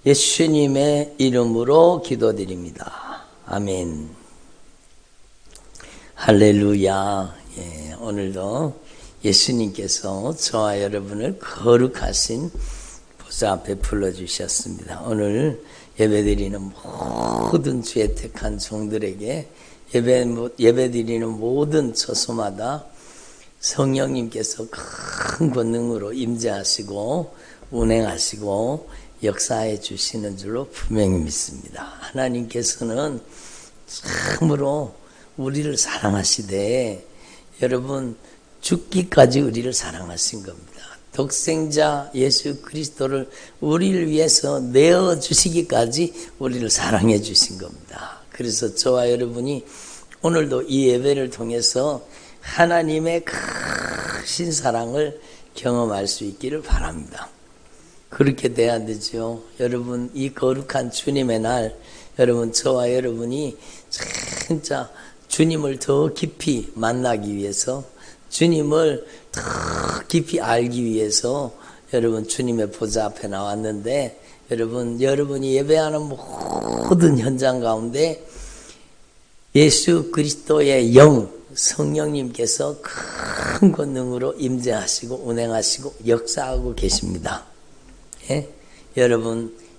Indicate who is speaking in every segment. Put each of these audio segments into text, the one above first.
Speaker 1: 예수님의 이름으로 기도드립니다. 아멘. 할렐루야. 오늘도 예수님께서 저와 여러분을 거룩하신 보좌 앞에 불러주셨습니다. 오늘 예배드리는 모든 주의 택한 종들에게 예배드리는 모든 처소마다 성령님께서 큰 권능으로 임재하시고 운행하시고 역사해 주시는 줄로 분명히 믿습니다. 하나님께서는 참으로 우리를 사랑하시되 여러분 죽기까지 우리를 사랑하신 겁니다. 독생자 예수 그리스도를 우리를 위해서 내어주시기까지 우리를 사랑해 주신 겁니다. 그래서 저와 여러분이 오늘도 이 예배를 통해서 하나님의 크신 사랑을 경험할 수 있기를 바랍니다. 그렇게 돼야 되죠. 여러분 이 거룩한 주님의 날 여러분 저와 여러분이 진짜 주님을 더 깊이 만나기 위해서 주님을 더 깊이 알기 위해서 여러분 주님의 보좌 앞에 나왔는데 여러분이 예배하는 모든 현장 가운데 예수 그리스도의 영 성령님께서 큰 권능으로 임재하시고 운행하시고 역사하고 계십니다.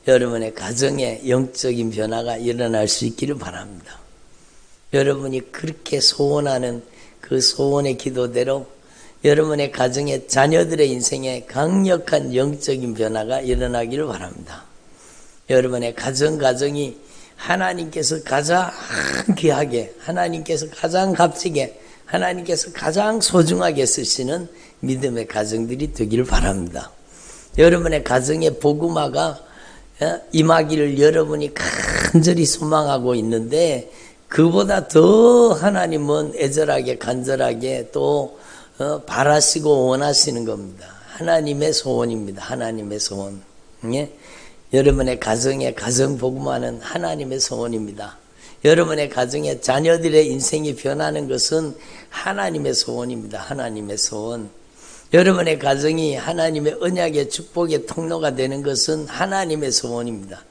Speaker 1: 여러분의 가정에 영적인 변화가 일어날 수 있기를 바랍니다. 여러분이 그렇게 소원하는 그 소원의 기도대로 여러분의 가정의 자녀들의 인생에 강력한 영적인 변화가 일어나기를 바랍니다. 여러분의 가정이 하나님께서 가장 귀하게, 하나님께서 가장 값지게, 하나님께서 가장 소중하게 쓰시는 믿음의 가정들이 되기를 바랍니다. 여러분의 가정의 복음화가 임하기를 여러분이 간절히 소망하고 있는데 그보다 더 하나님은 애절하게 간절하게 또 바라시고 원하시는 겁니다. 하나님의 소원입니다. 하나님의 소원. 여러분의 가정의 가정 복음화는 하나님의 소원입니다. 여러분의 가정의 자녀들의 인생이 변하는 것은 하나님의 소원입니다. 하나님의 소원. 여러분의 가정이 하나님의 언약의 축복의 통로가 되는 것은 하나님의 소원입니다.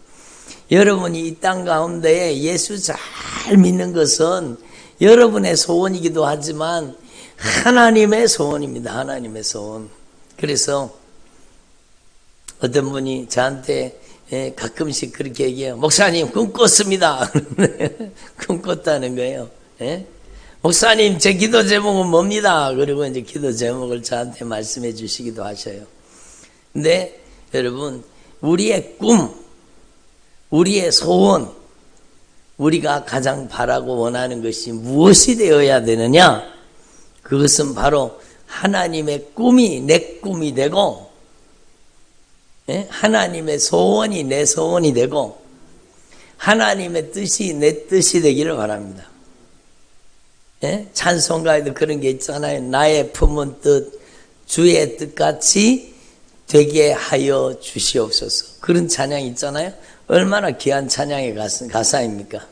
Speaker 1: 여러분이 이 땅 가운데 예수 잘 믿는 것은 여러분의 소원이기도 하지만 하나님의 소원입니다. 하나님의 소원. 그래서 어떤 분이 저한테 가끔씩 그렇게 얘기해요. 목사님 꿈 꿨습니다. 꿈 꿨다는 거예요. 목사님 제 기도 제목은 뭡니다. 그리고 이제 기도 제목을 저한테 말씀해 주시기도 하셔요. 근데 여러분 우리의 꿈, 우리의 소원, 우리가 가장 바라고 원하는 것이 무엇이 되어야 되느냐? 그것은 바로 하나님의 꿈이 내 꿈이 되고 하나님의 소원이 내 소원이 되고 하나님의 뜻이 내 뜻이 되기를 바랍니다. 찬송가에도 그런 게 있잖아요. 나의 품은 뜻 주의 뜻같이 되게 하여 주시옵소서. 그런 찬양이 있잖아요. 얼마나 귀한 찬양의 가사입니까?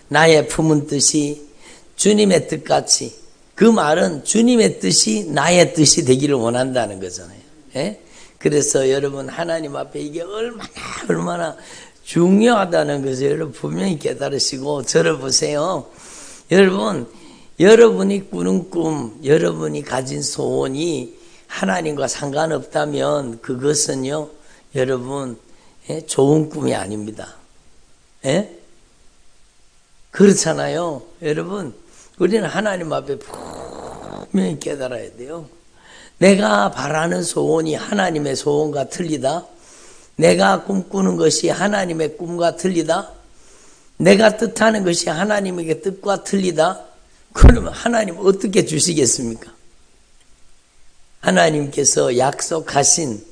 Speaker 1: 나의 품은 뜻이 주님의 뜻같이. 그 말은 주님의 뜻이 나의 뜻이 되기를 원한다는 거잖아요. 그래서 여러분 하나님 앞에 이게 얼마나 중요하다는 것을 여러분 분명히 깨달으시고 저를 보세요. 여러분이 꾸는 꿈, 여러분이 가진 소원이 하나님과 상관없다면 그것은요, 여러분, 좋은 꿈이 아닙니다. 그렇잖아요. 여러분, 우리는 하나님 앞에 분명히 깨달아야 돼요. 내가 바라는 소원이 하나님의 소원과 틀리다? 내가 꿈꾸는 것이 하나님의 꿈과 틀리다? 내가 뜻하는 것이 하나님의 뜻과 틀리다? 그러면 하나님 어떻게 주시겠습니까? 하나님께서 약속하신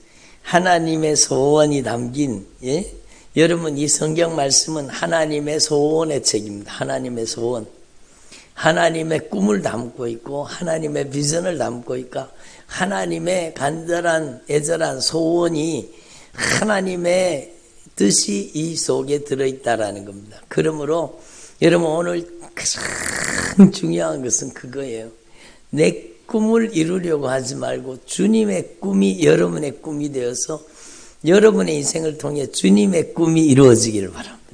Speaker 1: 하나님의 소원이 담긴 여러분 이 성경 말씀은 하나님의 소원의 책입니다. 하나님의 소원. 하나님의 꿈을 담고 있고 하나님의 비전을 담고 있고 하나님의 간절한 애절한 소원이 하나님의 뜻이 이 속에 들어있다라는 겁니다. 그러므로 여러분 오늘 가장 중요한 것은 그거예요. 내 꿈을 이루려고 하지 말고 주님의 꿈이 여러분의 꿈이 되어서 여러분의 인생을 통해 주님의 꿈이 이루어지기를 바랍니다.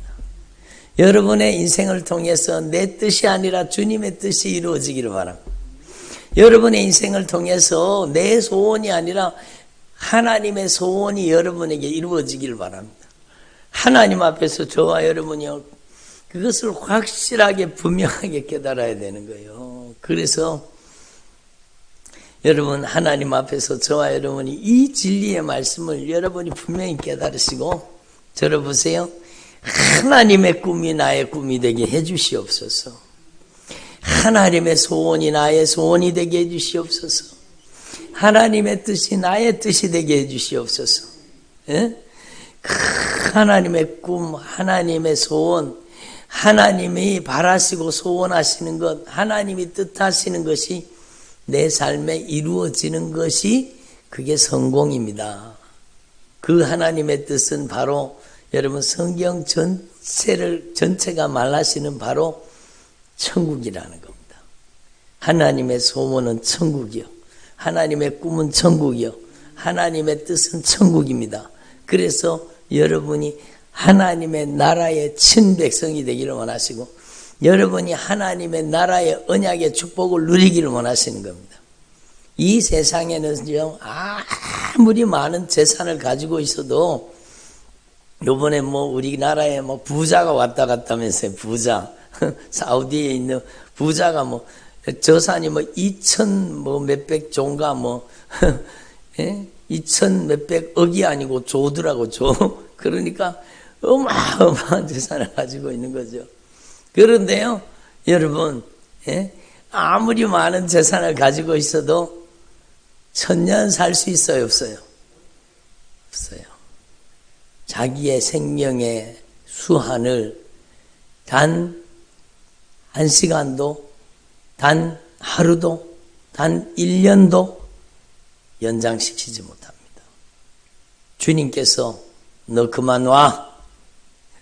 Speaker 1: 여러분의 인생을 통해서 내 뜻이 아니라 주님의 뜻이 이루어지기를 바랍니다. 여러분의 인생을 통해서 내 소원이 아니라 하나님의 소원이 여러분에게 이루어지기를 바랍니다. 하나님 앞에서 저와 여러분이요, 그것을 확실하게 분명하게 깨달아야 되는 거예요. 그래서 여러분, 하나님 앞에서 저와 여러분이 이 진리의 말씀을 여러분이 분명히 깨달으시고, 저를 보세요. 하나님의 꿈이 나의 꿈이 되게 해주시옵소서. 하나님의 소원이 나의 소원이 되게 해주시옵소서. 하나님의 뜻이 나의 뜻이 되게 해주시옵소서. 예? 하나님의 꿈, 하나님의 소원, 하나님이 바라시고 소원하시는 것, 하나님이 뜻하시는 것이 내 삶에 이루어지는 것이 그게 성공입니다. 그 하나님의 뜻은 바로 여러분 성경 전체가 말하시는 바로 천국이라는 겁니다. 하나님의 소원은 천국이요. 하나님의 꿈은 천국이요. 하나님의 뜻은 천국입니다. 그래서 여러분이 하나님의 나라의 친백성이 되기를 원하시고 여러분이 하나님의 나라의 언약의 축복을 누리기를 원하시는 겁니다. 이 세상에는요, 아무리 많은 재산을 가지고 있어도 요번에 우리나라에 부자가 왔다 갔다면서요. 부자. 사우디에 있는 부자가 저산이 2천 몇백 조인가 예? 2천 몇백 억이 아니고 조더라고, 조. 그러니까 어마어마한 재산을 가지고 있는 거죠. 그런데요, 여러분, 예? 아무리 많은 재산을 가지고 있어도 1000년 살 수 있어요, 없어요? 없어요. 자기의 생명의 수한을 단 1시간도, 단 하루도, 단 1년도 연장시키지 못합니다. 주님께서 너 그만 와.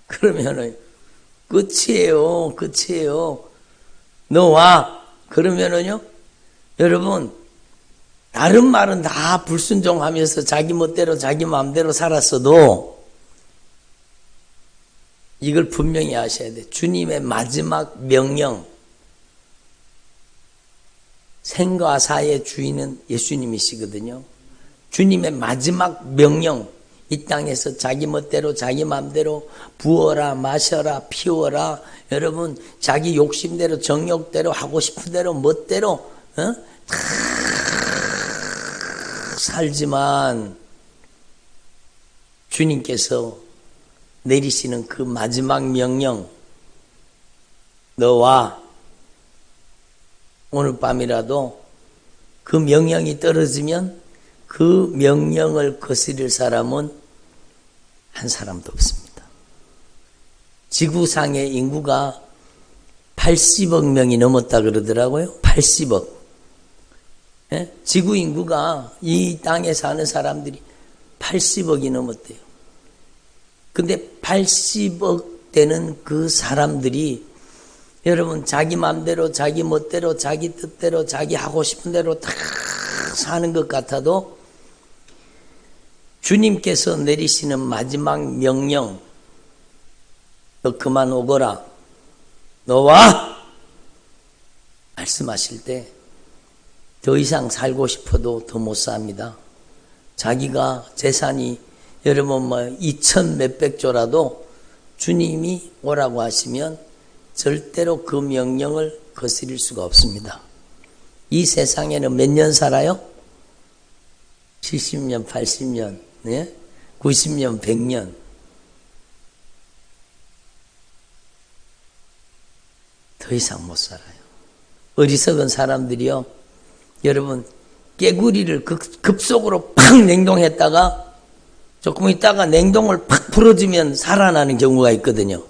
Speaker 1: 그러면은 끝이에요. 끝이에요. 너 와. 그러면은요, 여러분, 다른 말은 다 불순종하면서 자기 멋대로 자기 마음대로 살았어도 이걸 분명히 아셔야 돼. 주님의 마지막 명령, 생과 사의 주인은 예수님이시거든요. 주님의 마지막 명령, 이 땅에서 자기 멋대로 자기 마음대로 부어라 마셔라 피워라, 여러분 자기 욕심대로 정욕대로 하고 싶은 대로 멋대로 다 살지만 주님께서 내리시는 그 마지막 명령, 너와 오늘 밤이라도 그 명령이 떨어지면 그 명령을 거스릴 사람은 한 사람도 없습니다. 지구상의 인구가 80억 명이 넘었다 그러더라고요. 80억. 예? 지구 인구가 이 땅에 사는 사람들이 80억이 넘었대요. 근데 80억 되는 그 사람들이 여러분 자기 마음대로 자기 멋대로 자기 뜻대로 자기 하고 싶은 대로 다 사는 것 같아도 주님께서 내리시는 마지막 명령, 너 그만 오거라, 너 와! 말씀하실 때 더 이상 살고 싶어도 더 못 삽니다. 자기가 재산이 여러분 2천 몇백 조라도 주님이 오라고 하시면 절대로 그 명령을 거스릴 수가 없습니다. 이 세상에는 몇 년 살아요? 70년, 80년, 네? 90년, 100년. 더 이상 못 살아요. 어리석은 사람들이요, 여러분 깨구리를 급속으로 팍 냉동했다가 조금 있다가 냉동을 팍 풀어주면 살아나는 경우가 있거든요.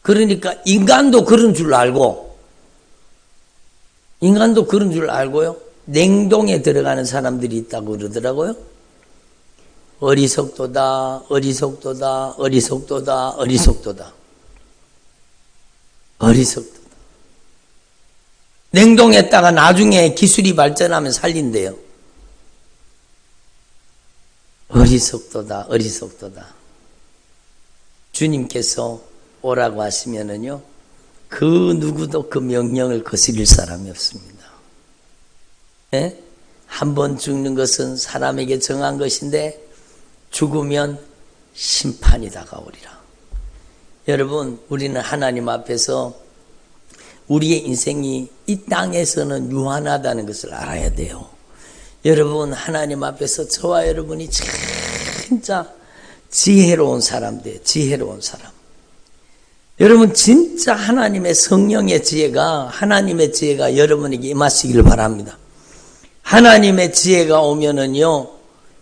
Speaker 1: 그러니까 인간도 그런 줄 알고, 인간도 그런 줄 알고요, 냉동에 들어가는 사람들이 있다고 그러더라고요. 어리석도다, 어리석도다, 어리석도다, 어리석도다. 어리석도다. 냉동했다가 나중에 기술이 발전하면 살린대요. 어리석도다, 어리석도다. 주님께서 오라고 하시면은요, 그 누구도 그 명령을 거스릴 사람이 없습니다. 예? 한 번 죽는 것은 사람에게 정한 것인데 죽으면 심판이 다가오리라. 여러분, 우리는 하나님 앞에서 우리의 인생이 이 땅에서는 유한하다는 것을 알아야 돼요. 여러분, 하나님 앞에서 저와 여러분이 진짜 지혜로운 사람 돼, 지혜로운 사람. 여러분, 진짜 하나님의 성령의 지혜가, 하나님의 지혜가 여러분에게 임하시기를 바랍니다. 하나님의 지혜가 오면은요,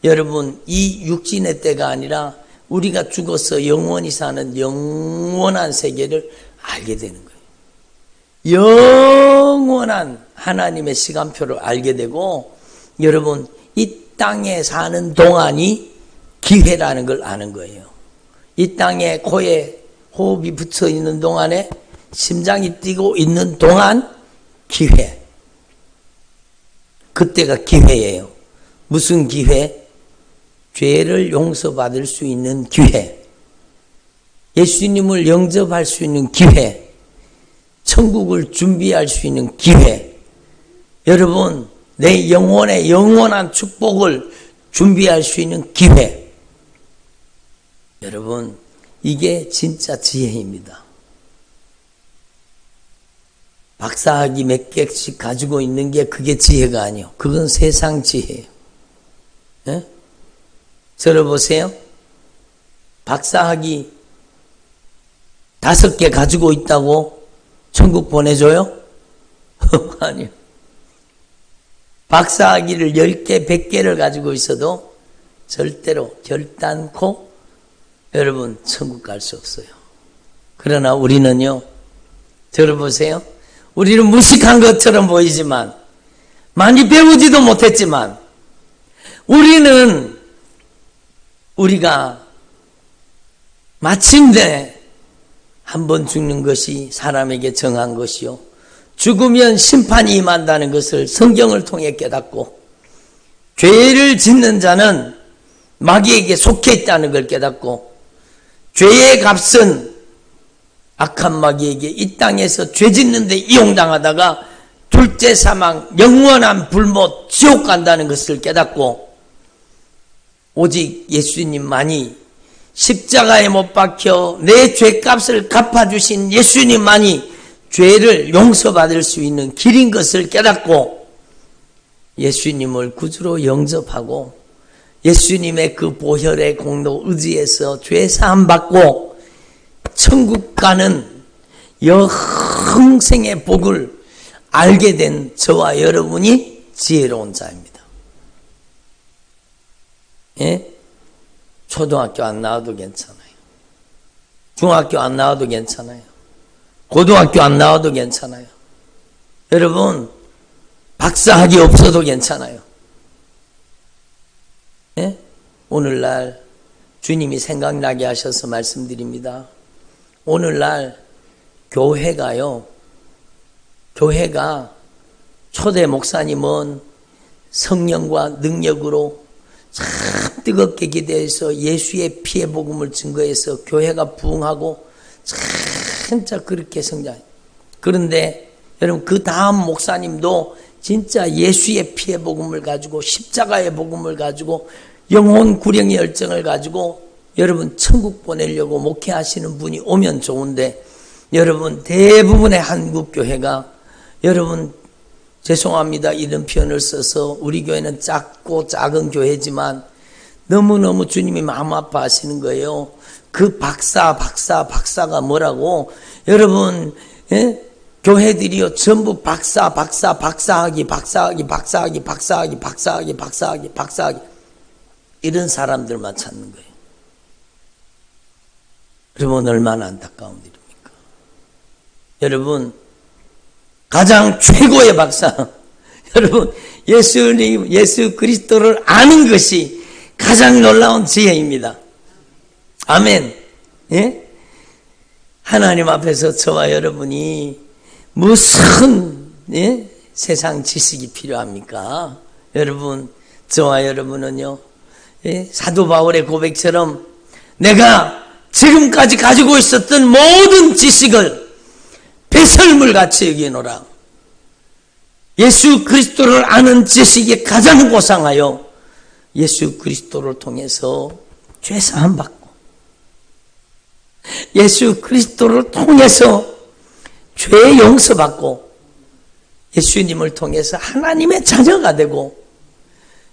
Speaker 1: 여러분, 이 육신의 때가 아니라 우리가 죽어서 영원히 사는 영원한 세계를 알게 되는 거예요. 영원한 하나님의 시간표를 알게 되고, 여러분, 이 땅에 사는 동안이 기회라는 걸 아는 거예요. 이 땅에 코에 호흡이 붙어 있는 동안에, 심장이 뛰고 있는 동안 기회. 그때가 기회예요. 무슨 기회? 죄를 용서받을 수 있는 기회. 예수님을 영접할 수 있는 기회. 천국을 준비할 수 있는 기회. 여러분, 내 영혼의 영원한 축복을 준비할 수 있는 기회. 여러분, 이게 진짜 지혜입니다. 박사학위 몇 개씩 가지고 있는 게 그게 지혜가 아니에요. 그건 세상 지혜예요. 예? 저를 보세요. 박사학위 5개 가지고 있다고 천국 보내줘요? 아니요. 박사학위를 10개, 100개를 가지고 있어도 절대로 결단코 여러분 천국 갈 수 없어요. 그러나 우리는요, 저를 보세요. 우리는 무식한 것처럼 보이지만, 많이 배우지도 못했지만, 우리가 마침내 한 번 죽는 것이 사람에게 정한 것이요, 죽으면 심판이 임한다는 것을 성경을 통해 깨닫고, 죄를 짓는 자는 마귀에게 속해 있다는 걸 깨닫고, 죄의 값은 악한 마귀에게 이 땅에서 죄 짓는 데 이용당하다가 둘째 사망, 영원한 불못, 지옥 간다는 것을 깨닫고, 오직 예수님만이 십자가에 못 박혀 내 죄값을 갚아주신 예수님만이 죄를 용서받을 수 있는 길인 것을 깨닫고, 예수님을 구주로 영접하고 예수님의 그 보혈의 공로 의지에서 죄 사함 받고 천국 가는 영생의 복을 알게 된 저와 여러분이 지혜로운 자입니다. 예? 초등학교 안 나와도 괜찮아요. 중학교 안 나와도 괜찮아요. 고등학교 안 나와도 괜찮아요. 여러분, 박사학위 없어도 괜찮아요. 예? 오늘날 주님이 생각나게 하셔서 말씀드립니다. 오늘날 교회가 초대 목사님은 성령과 능력으로 참 뜨겁게 기대해서 예수의 피의 복음을 증거해서 교회가 부흥하고 진짜 그렇게 성장해요. 그런데 여러분, 그 다음 목사님도 진짜 예수의 피의 복음을 가지고, 십자가의 복음을 가지고, 영혼 구령의 열정을 가지고 여러분 천국 보내려고 목회하시는 분이 오면 좋은데, 여러분 대부분의 한국 교회가, 여러분 죄송합니다, 이런 표현을 써서, 우리 교회는 작고 작은 교회지만 너무너무 주님이 마음 아파하시는 거예요. 그 박사가 뭐라고? 여러분, 예? 교회들이요 전부 박사학위 이런 사람들만 찾는 거예요. 여러분, 얼마나 안타까운 일입니까? 여러분, 가장 최고의 박사, 여러분 예수 그리스도를 아는 것이 가장 놀라운 지혜입니다. 아멘. 예? 하나님 앞에서 저와 여러분이 무슨 세상 지식이 필요합니까? 여러분, 저와 여러분은요, 사도 바울의 고백처럼 내가 지금까지 가지고 있었던 모든 지식을 배설물같이 여기노라. 예수 그리스도를 아는 지식이 가장 고상하여 예수 그리스도를 통해서 죄사함 받고 예수 그리스도를 통해서 죄 용서받고 예수님을 통해서 하나님의 자녀가 되고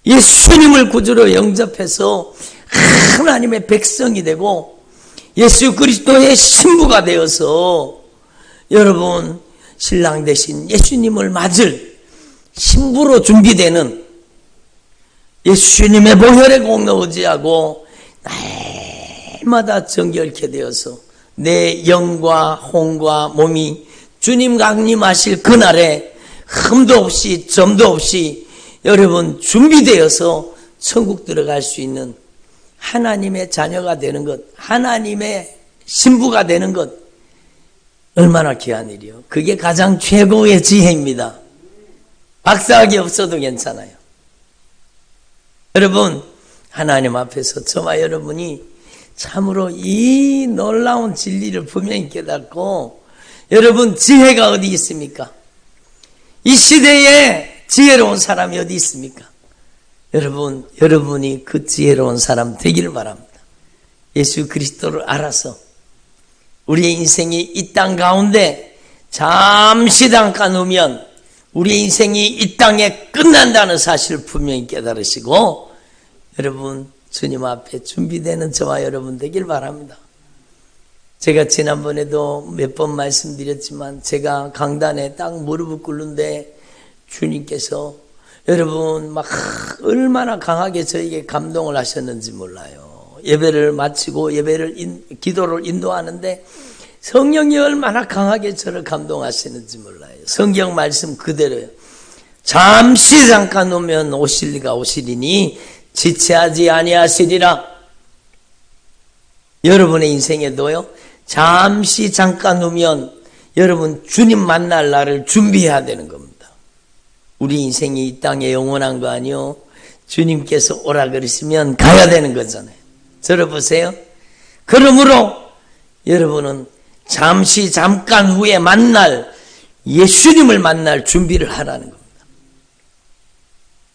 Speaker 1: 예수님을 구주로 영접해서 하나님의 백성이 되고 예수 그리스도의 신부가 되어서 여러분 신랑 대신 예수님을 맞을 신부로 준비되는 예수님의 보혈의 공로 의지하고 날마다 정결케 되어서 내 영과 혼과 몸이 주님 강림하실 그날에 흠도 없이 점도 없이 여러분 준비되어서 천국 들어갈 수 있는 하나님의 자녀가 되는 것, 하나님의 신부가 되는 것, 얼마나 귀한 일이요. 그게 가장 최고의 지혜입니다. 박사학위 없어도 괜찮아요. 여러분 하나님 앞에서 저와 여러분이 참으로 이 놀라운 진리를 분명히 깨닫고 여러분 지혜가 어디 있습니까? 이 시대에 지혜로운 사람이 어디 있습니까? 여러분이 그 지혜로운 사람 되기를 바랍니다. 예수 그리스도를 알아서 우리의 인생이 이 땅 가운데 잠시 잠깐 오면 우리의 인생이 이 땅에 끝난다는 사실을 분명히 깨달으시고 여러분 주님 앞에 준비되는 저와 여러분 되길 바랍니다. 제가 지난번에도 몇 번 말씀드렸지만 제가 강단에 딱 무릎을 꿇는데 주님께서 여러분 막 얼마나 강하게 저에게 감동을 하셨는지 몰라요. 예배를 마치고 기도를 인도하는데 성령이 얼마나 강하게 저를 감동하시는지 몰라요. 성경 말씀 그대로요. 잠시 잠깐 오면 오실 리가 오시리니 지체하지 아니하시리라. 여러분의 인생에도요. 잠시 잠깐 오면 여러분 주님 만날 날을 준비해야 되는 겁니다. 우리 인생이 이 땅에 영원한 거 아니요. 주님께서 오라 그러시면 가야 되는 거잖아요. 들어보세요. 그러므로 여러분은 잠시 잠깐 후에 만날 예수님을 만날 준비를 하라는 겁니다.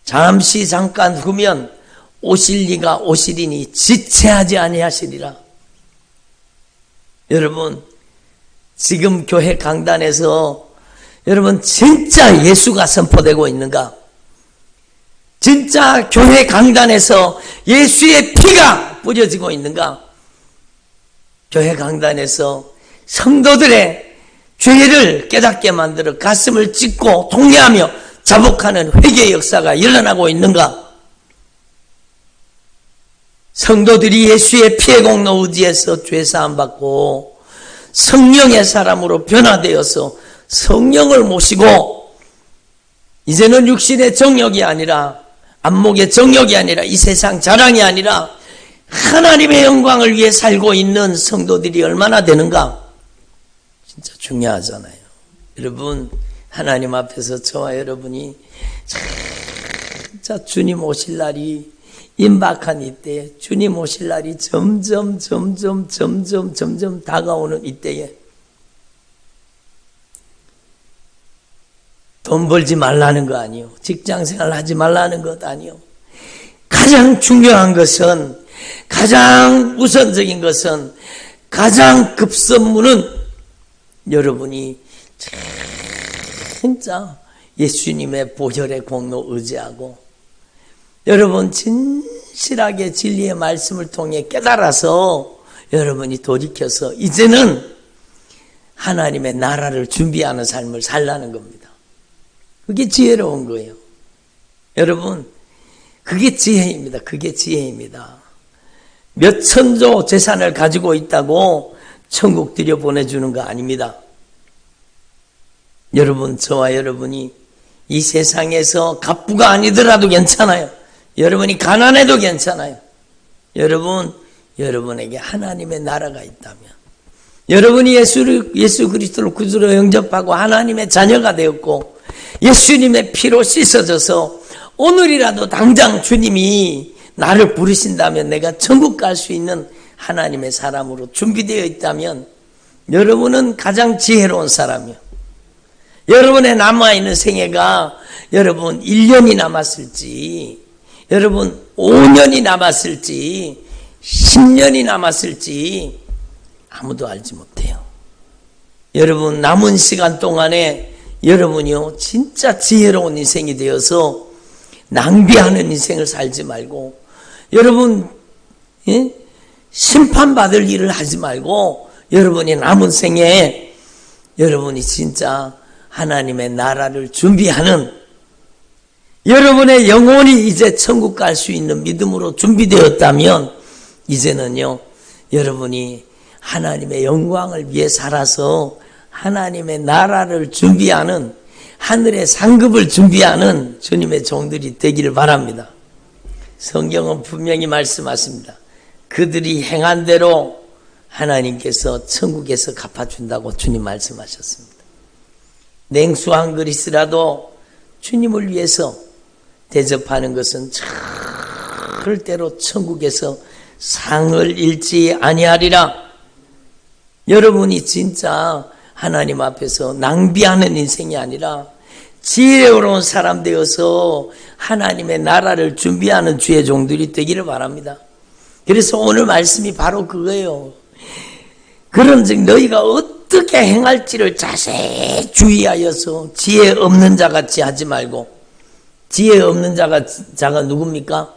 Speaker 1: 잠시 잠깐 후면 오실 리가 오시리니 지체하지 아니하시리라. 여러분 지금 교회 강단에서 여러분 진짜 예수가 선포되고 있는가? 진짜 교회 강단에서 예수의 피가 뿌려지고 있는가? 교회 강단에서 성도들의 죄를 깨닫게 만들어 가슴을 찢고 통회하며 자복하는 회개의 역사가 일어나고 있는가? 성도들이 예수의 피의 공로 의지해서 죄사함 받고 성령의 사람으로 변화되어서 성령을 모시고 이제는 육신의 정욕이 아니라 안목의 정욕이 아니라 이 세상 자랑이 아니라 하나님의 영광을 위해 살고 있는 성도들이 얼마나 되는가? 진짜 중요하잖아요. 여러분 하나님 앞에서 저와 여러분이 진짜 주님 오실 날이 임박한 이때에 주님 오실 날이 점점 다가오는 이때에 돈 벌지 말라는 거 아니요. 직장생활 하지 말라는 것 아니요. 가장 중요한 것은 가장 우선적인 것은 가장 급선무는 여러분이 진짜 예수님의 보혈의 공로 의지하고 여러분 진실하게 진리의 말씀을 통해 깨달아서 여러분이 돌이켜서 이제는 하나님의 나라를 준비하는 삶을 살라는 겁니다. 그게 지혜로운 거예요. 여러분 그게 지혜입니다. 그게 지혜입니다. 몇 천조 재산을 가지고 있다고 천국 들여보내주는 거 아닙니다. 여러분 저와 여러분이 이 세상에서 갑부가 아니더라도 괜찮아요. 여러분이 가난해도 괜찮아요. 여러분에게 하나님의 나라가 있다면 여러분이 예수 그리스도를 구주로 영접하고 하나님의 자녀가 되었고 예수님의 피로 씻어져서 오늘이라도 당장 주님이 나를 부르신다면 내가 천국 갈 수 있는 하나님의 사람으로 준비되어 있다면 여러분은 가장 지혜로운 사람이요. 여러분의 남아있는 생애가 여러분 1년이 남았을지, 여러분 5년이 남았을지, 10년이 남았을지 아무도 알지 못해요. 여러분 남은 시간 동안에 여러분이요 진짜 지혜로운 인생이 되어서 낭비하는 인생을 살지 말고, 여러분 심판받을 일을 하지 말고, 여러분이 남은 생에 여러분이 진짜 하나님의 나라를 준비하는, 여러분의 영혼이 이제 천국 갈 수 있는 믿음으로 준비되었다면 이제는요 여러분이 하나님의 영광을 위해 살아서 하나님의 나라를 준비하는, 하늘의 상급을 준비하는 주님의 종들이 되기를 바랍니다. 성경은 분명히 말씀하십니다. 그들이 행한 대로 하나님께서 천국에서 갚아준다고 주님 말씀하셨습니다. 냉수 한 그릇이라도 주님을 위해서 대접하는 것은 절대로 천국에서 상을 잃지 아니하리라. 여러분이 진짜 하나님 앞에서 낭비하는 인생이 아니라 지혜로운 사람 되어서 하나님의 나라를 준비하는 주의 종들이 되기를 바랍니다. 그래서 오늘 말씀이 바로 그거예요. 그런즉 너희가 어떻게 행할지를 자세히 주의하여서 지혜 없는 자 같이 하지 말고, 지혜 없는 자가 누굽니까?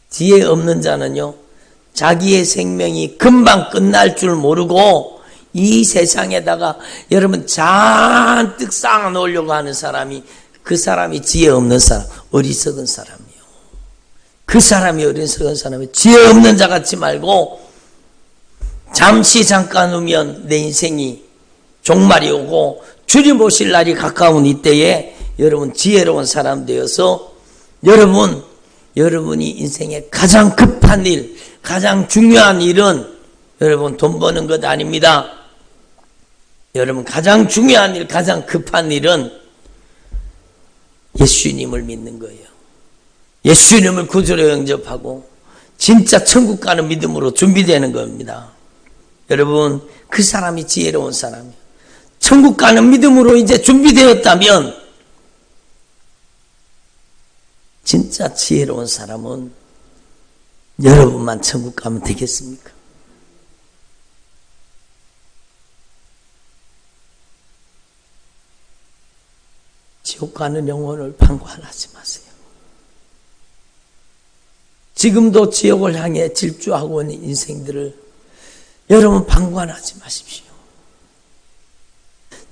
Speaker 1: 지혜 없는 자는요 자기의 생명이 금방 끝날 줄 모르고 이 세상에다가 여러분 잔뜩 쌓아 놓으려고 하는 사람이, 그 사람이 지혜 없는 사람, 어리석은 사람이요. 그 사람이 어리석은 사람이 지혜 없는 자 같지 말고, 잠시 잠깐 후면 내 인생이 종말이 오고 주님 오실 날이 가까운 이때에 여러분 지혜로운 사람 되어서 여러분이 인생의 가장 급한 일, 가장 중요한 일은 여러분 돈 버는 것 아닙니다. 여러분 가장 중요한 일, 가장 급한 일은 예수님을 믿는 거예요. 예수님을 구주로 영접하고 진짜 천국 가는 믿음으로 준비되는 겁니다. 여러분 그 사람이 지혜로운 사람이에요. 천국 가는 믿음으로 이제 준비되었다면 진짜 지혜로운 사람은 여러분만 천국 가면 되겠습니까? 지옥 가는 영혼을 방관하지 마세요. 지금도 지옥을 향해 질주하고 있는 인생들을 여러분 방관하지 마십시오.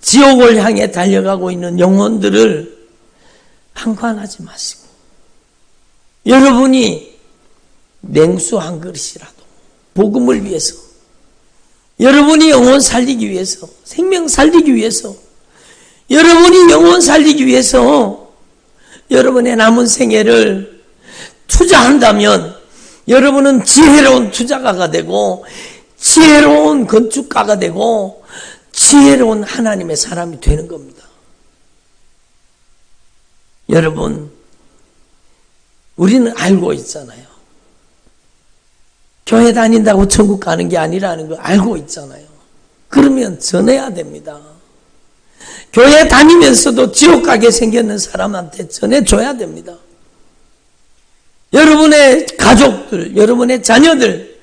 Speaker 1: 지옥을 향해 달려가고 있는 영혼들을 방관하지 마시고, 여러분이 냉수 한 그릇이라도 복음을 위해서, 여러분이 영혼 살리기 위해서, 생명 살리기 위해서, 여러분이 영혼 살리기 위해서 여러분의 남은 생애를 투자한다면 여러분은 지혜로운 투자가가 되고 지혜로운 건축가가 되고 지혜로운 하나님의 사람이 되는 겁니다. 여러분, 우리는 알고 있잖아요. 교회 다닌다고 천국 가는 게 아니라는 걸 알고 있잖아요. 그러면 전해야 됩니다. 교회 다니면서도 지옥 가게 생겼는 사람한테 전해줘야 됩니다. 여러분의 가족들, 여러분의 자녀들,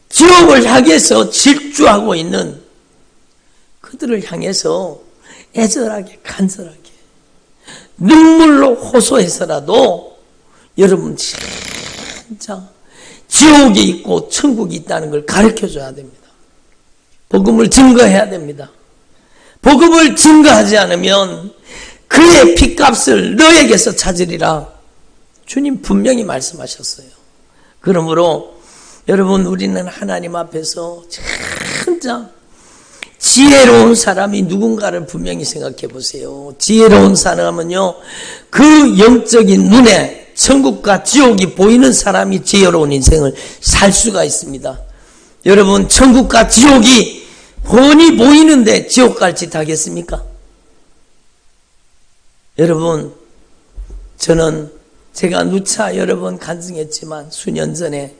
Speaker 1: 지옥을 향해서 질주하고 있는 그들을 향해서 애절하게, 간절하게, 눈물로 호소해서라도 여러분 진짜 지옥이 있고 천국이 있다는 걸 가르쳐줘야 됩니다. 복음을 증거해야 됩니다. 복음을 증거하지 않으면 그의 핏값을 너에게서 찾으리라. 주님 분명히 말씀하셨어요. 그러므로 여러분, 우리는 하나님 앞에서 진짜 지혜로운 사람이 누군가를 분명히 생각해 보세요. 지혜로운 사람은요, 그 영적인 눈에 천국과 지옥이 보이는 사람이 지혜로운 인생을 살 수가 있습니다. 여러분, 천국과 지옥이 훤히 보이는데 지옥 갈 짓 하겠습니까? 여러분, 저는 제가 누차 여러 번 간증했지만 수년 전에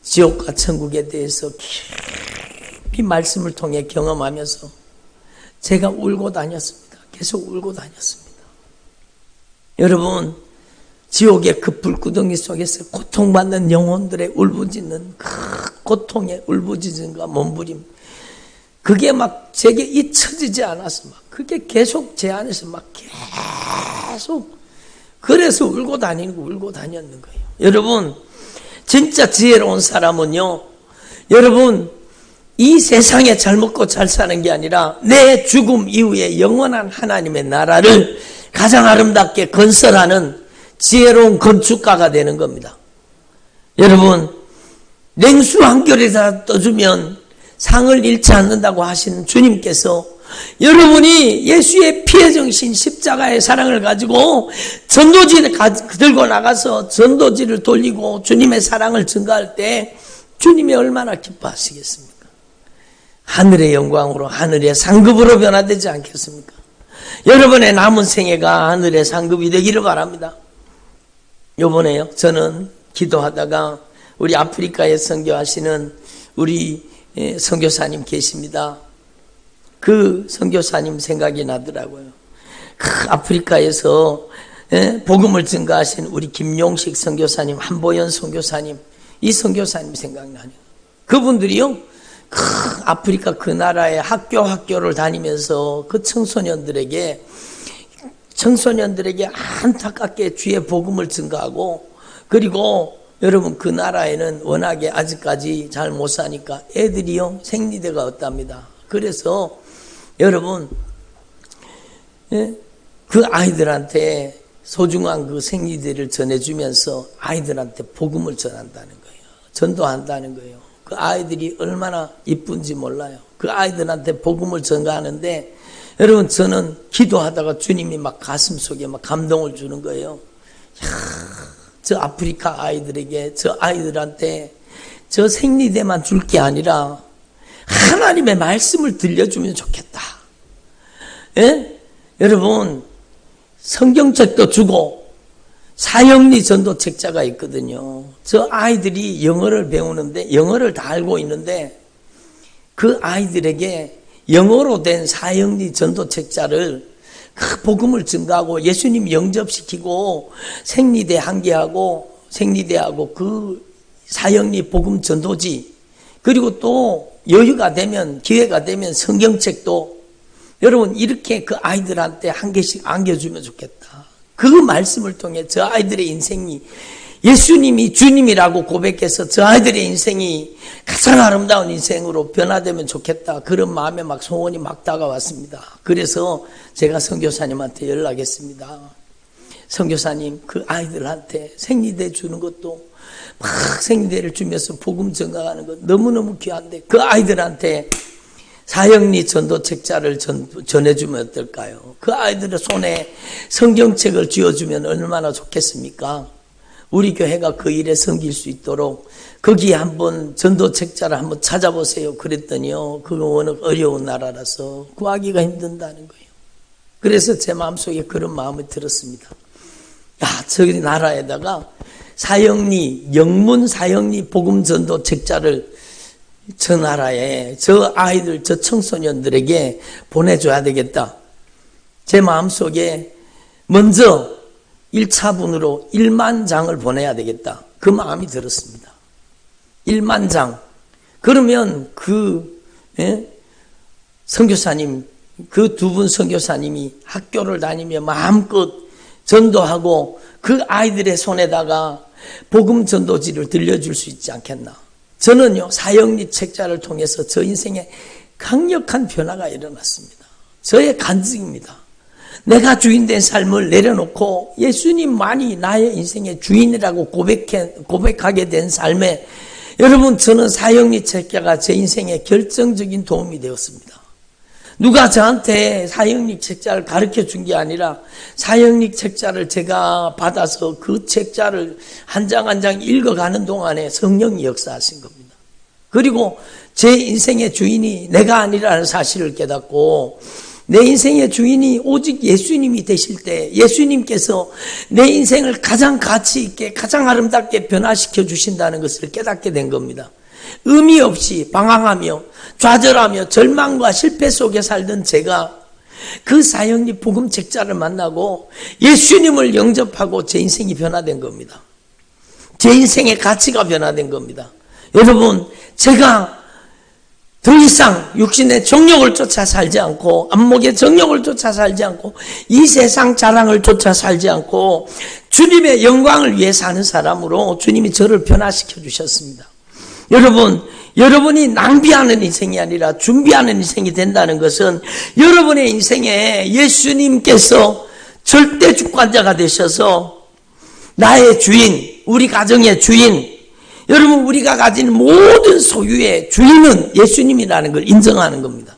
Speaker 1: 지옥과 천국에 대해서 깊이 말씀을 통해 경험하면서 제가 울고 다녔습니다. 계속 울고 다녔습니다. 여러분, 지옥의 그 불구덩이 속에서 고통받는 영혼들의 울부짖는 그 고통의 울부짖음과 몸부림, 그게 막 제게 잊혀지지 않아서 막 그게 계속 제 안에서 막 계속, 그래서 울고 다녔는 거예요. 여러분, 진짜 지혜로운 사람은요, 여러분, 이 세상에 잘 먹고 잘 사는 게 아니라 내 죽음 이후에 영원한 하나님의 나라를 가장 아름답게 건설하는 지혜로운 건축가가 되는 겁니다. 여러분, 냉수 한 결이라도 떠주면 상을 잃지 않는다고 하시는 주님께서 여러분이 예수의 피의 정신 십자가의 사랑을 가지고 전도지를 들고 나가서 전도지를 돌리고 주님의 사랑을 증가할 때 주님이 얼마나 기뻐하시겠습니까? 하늘의 영광으로, 하늘의 상급으로 변화되지 않겠습니까? 여러분의 남은 생애가 하늘의 상급이 되기를 바랍니다. 요번에요, 저는 기도하다가 우리 아프리카에 선교하시는 우리 선교사님 계십니다. 그 선교사님 생각이 나더라고요. 아프리카에서 복음을 증가하신 우리 김용식 선교사님, 한보연 선교사님, 이 선교사님 생각나네요. 그분들이요, 아프리카 그 나라의 학교를 다니면서 그 청소년들에게 안타깝게 주의 복음을 증가하고, 그리고 여러분 그 나라에는 워낙에 아직까지 잘 못 사니까 애들이요 생리대가 없답니다. 그래서 여러분 그 아이들한테 소중한 그 생리대를 전해주면서 아이들한테 복음을 전한다는 거예요. 전도한다는 거예요. 그 아이들이 얼마나 이쁜지 몰라요. 그 아이들한테 복음을 전가하는데 여러분, 저는 기도하다가 주님이 막 가슴 속에 막 감동을 주는 거예요. 저 아프리카 아이들에게, 저 아이들한테 저 생리대만 줄 게 아니라 하나님의 말씀을 들려주면 좋겠다. 예? 여러분, 성경책도 주고 사형리 전도책자가 있거든요. 저 아이들이 영어를 배우는데, 영어를 다 알고 있는데 그 아이들에게 영어로 된 사형리 전도책자를 그 복음을 증가하고 예수님 영접시키고 생리대 한개하고 생리대하고 그 사형리 복음 전도지, 그리고 또 여유가 되면, 기회가 되면 성경책도 여러분 이렇게 그 아이들한테 한 개씩 안겨주면 좋겠다. 그 말씀을 통해 저 아이들의 인생이 예수님이 주님이라고 고백해서 저 아이들의 인생이 가장 아름다운 인생으로 변화되면 좋겠다. 그런 마음에 막 소원이 막 다가왔습니다. 그래서 제가 선교사님한테 연락했습니다. 선교사님, 그 아이들한테 생리대 주는 것도 막 생리대를 주면서 복음 전가하는 것 너무너무 귀한데 그 아이들한테 사형리 전도책자를 전해주면 어떨까요? 그 아이들의 손에 성경책을 쥐어주면 얼마나 좋겠습니까? 우리 교회가 그 일에 섬길 수 있도록 거기에 한번 전도책자를 한번 찾아보세요. 그랬더니요, 그거 워낙 어려운 나라라서 구하기가 힘든다는 거예요. 그래서 제 마음속에 그런 마음이 들었습니다. 야, 저 나라에다가 영문 사형리 복음 전도책자를 저 나라에 저 아이들, 저 청소년들에게 보내줘야 되겠다. 제 마음속에 먼저 1차분으로 1만 장을 보내야 되겠다. 그 마음이 들었습니다. 1만 장. 그러면 선교사님, 그 두 분 선교사님이 학교를 다니며 마음껏 전도하고 그 아이들의 손에다가 복음 전도지를 들려줄 수 있지 않겠나. 저는요, 사형리 책자를 통해서 저 인생에 강력한 변화가 일어났습니다. 저의 간증입니다. 내가 주인된 삶을 내려놓고 예수님만이 나의 인생의 주인이라고 고백하게 된 삶에 여러분, 저는 사형리 책자가 제 인생에 결정적인 도움이 되었습니다. 누가 저한테 사형리 책자를 가르쳐 준 게 아니라 사형리 책자를 제가 받아서 그 책자를 한 장 한 장 읽어가는 동안에 성령이 역사하신 겁니다. 그리고 제 인생의 주인이 내가 아니라는 사실을 깨닫고 내 인생의 주인이 오직 예수님이 되실 때 예수님께서 내 인생을 가장 가치 있게 가장 아름답게 변화시켜 주신다는 것을 깨닫게 된 겁니다. 의미 없이 방황하며 좌절하며 절망과 실패 속에 살던 제가 그 사형리 복음책자를 만나고 예수님을 영접하고 제 인생이 변화된 겁니다. 제 인생의 가치가 변화된 겁니다. 여러분, 제가 더 이상 육신의 정욕을 쫓아 살지 않고 안목의 정욕을 쫓아 살지 않고 이 세상 자랑을 쫓아 살지 않고 주님의 영광을 위해 사는 사람으로 주님이 저를 변화시켜 주셨습니다. 여러분, 여러분이 낭비하는 인생이 아니라 준비하는 인생이 된다는 것은 여러분의 인생에 예수님께서 절대 주권자가 되셔서 나의 주인, 우리 가정의 주인, 여러분 우리가 가진 모든 소유의 주인은 예수님이라는 걸 인정하는 겁니다.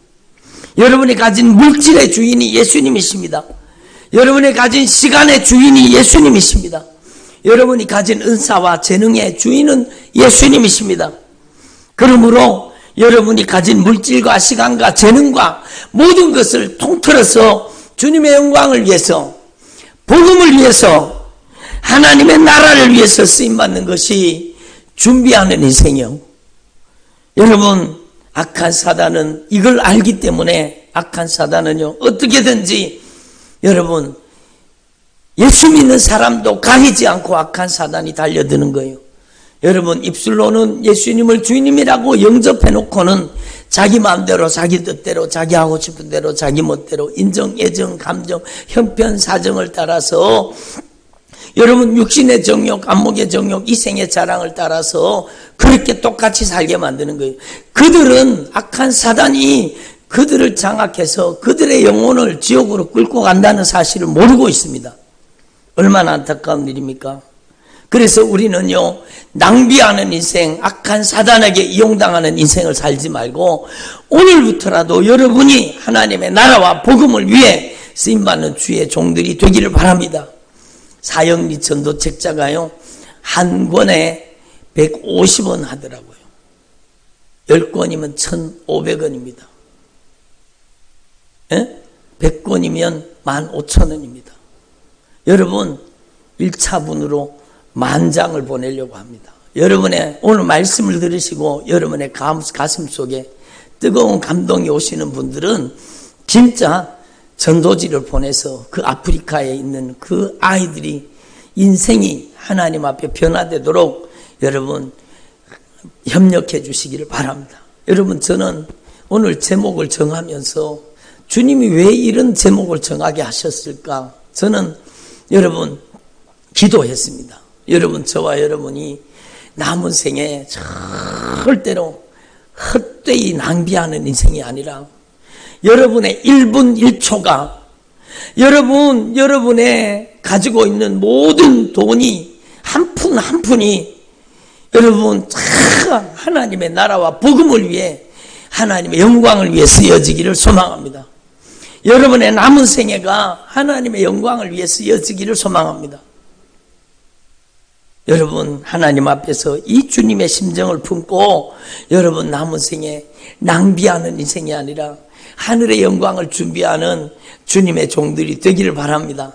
Speaker 1: 여러분이 가진 물질의 주인이 예수님이십니다. 여러분이 가진 시간의 주인이 예수님이십니다. 여러분이 가진 은사와 재능의 주인은 예수님이십니다. 그러므로 여러분이 가진 물질과 시간과 재능과 모든 것을 통틀어서 주님의 영광을 위해서, 복음을 위해서, 하나님의 나라를 위해서 쓰임받는 것이 준비하는 인생이요. 여러분, 악한 사단은 이걸 알기 때문에 악한 사단은요, 어떻게든지 여러분, 예수 믿는 사람도 가리지 않고 악한 사단이 달려드는 거예요. 여러분, 입술로는 예수님을 주님이라고 영접해 놓고는 자기 마음대로 자기 뜻대로 자기 하고 싶은 대로 자기 멋대로 인정, 애정, 감정, 형편, 사정을 따라서 여러분 육신의 정욕, 안목의 정욕, 이생의 자랑을 따라서 그렇게 똑같이 살게 만드는 거예요. 그들은 악한 사단이 그들을 장악해서 그들의 영혼을 지옥으로 끌고 간다는 사실을 모르고 있습니다. 얼마나 안타까운 일입니까? 그래서 우리는요, 낭비하는 인생, 악한 사단에게 이용당하는 인생을 살지 말고 오늘부터라도 여러분이 하나님의 나라와 복음을 위해 쓰임받는 주의 종들이 되기를 바랍니다. 사형리 전도책자가요, 한 권에 150원 하더라고요. 10권이면 1,500원입니다. 100권이면 15,000원입니다. 여러분, 1차분으로 10,000장을 보내려고 합니다. 여러분의 오늘 말씀을 들으시고 여러분의 가슴 속에 뜨거운 감동이 오시는 분들은 진짜 전도지를 보내서 그 아프리카에 있는 그 아이들이 인생이 하나님 앞에 변화되도록 여러분 협력해 주시기를 바랍니다. 여러분, 저는 오늘 제목을 정하면서 주님이 왜 이런 제목을 정하게 하셨을까? 저는 여러분 기도했습니다. 여러분, 저와 여러분이 남은 생에 절대로 헛되이 낭비하는 인생이 아니라 여러분의 1분 1초가 여러분의 가지고 있는 모든 돈이 한 푼 한 푼이 여러분 하나님의 나라와 복음을 위해 하나님의 영광을 위해 쓰여지기를 소망합니다. 여러분의 남은 생애가 하나님의 영광을 위해 쓰여지기를 소망합니다. 여러분, 하나님 앞에서 이 주님의 심정을 품고 여러분 남은 생에 낭비하는 인생이 아니라 하늘의 영광을 준비하는 주님의 종들이 되기를 바랍니다.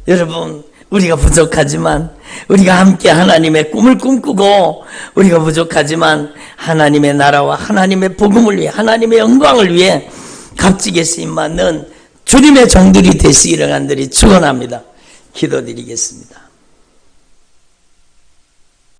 Speaker 1: 여러분, 우리가 부족하지만 우리가 함께 하나님의 꿈을 꿈꾸고 우리가 부족하지만 하나님의 나라와 하나님의 복음을 위해 하나님의 영광을 위해 값지게 쓰임받는 주님의 종들이 되시기를 간절히 축원합니다. 기도드리겠습니다.